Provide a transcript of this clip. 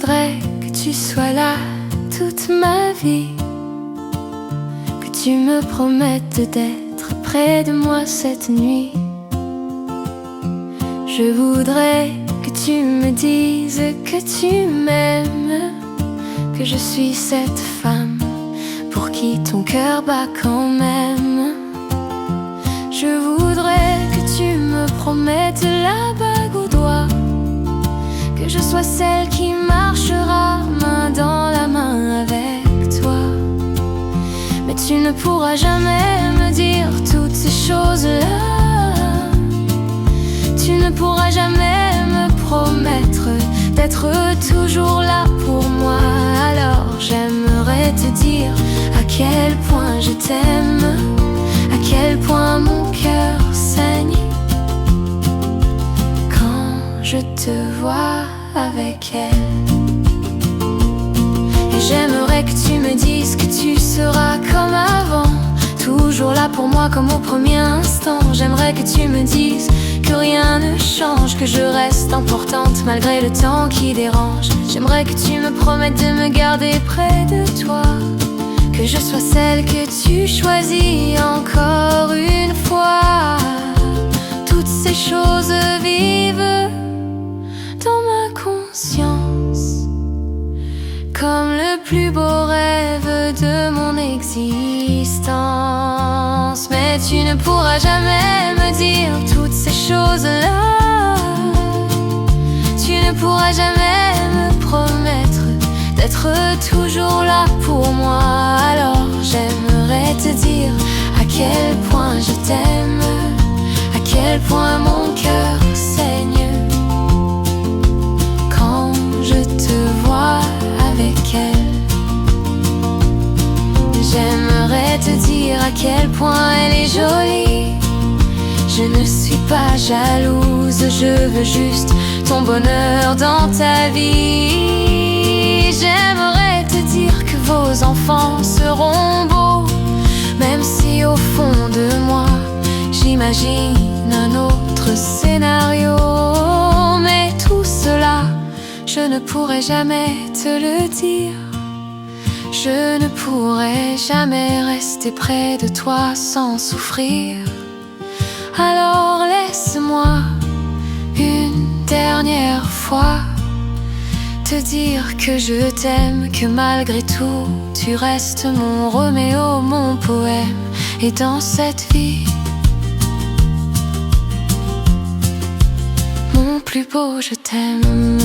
voudrais que tu sois là toute ma vie, que tu me promettes d'être près de moi cette nuit. Je voudrais que tu me dises que tu m'aimes, que je suis cette femme pour qui ton cœur bat quand même. Je voudrais que tu me promettes la bague au doigt, que je sois celle qui marchera main dans la main avec toi. Mais tu ne pourras jamais me dire toutes ces choses-là. Tu ne pourras jamais me promettre d'être toujours là pour moi. Alors j'aimerais te dire à quel point je t'aime, à quel point mon cœur saigne quand je te vois avec elle. Et j'aimerais que tu me dises que tu seras comme avant, toujours là pour moi comme au premier instant. J'aimerais que tu me dises que rien ne change, que je reste importante malgré le temps qui dérange. J'aimerais que tu me promettes de me garder près de toi, que je sois celle que tu choisis encore une fois. Toutes ces choses vivent dans ma conscience comme le plus beau rêve de mon existence. Mais tu ne pourras jamais me dire toutes ces choses-là. Tu ne pourras jamais me promettre d'être toujours là pour moi. Alors j'aimerais te dire à quel point je t'aime, à quel point mon cœur saigne quand je te vois avec elle. J'aimerais te dire à quel point elle est jolie. Je ne suis pas jalouse, je veux juste ton bonheur dans ta vie. J'aimerais te dire que vos enfants seront beaux, même si au fond de moi j'imagine un autre scénario. Mais tout cela, je ne pourrai jamais te le dire. Je ne pourrai jamais rester près de toi sans souffrir. Alors laisse-moi une dernière fois te dire que je t'aime, que malgré tout tu restes mon Roméo, mon poème. Et dans cette vie, mon plus beau je t'aime.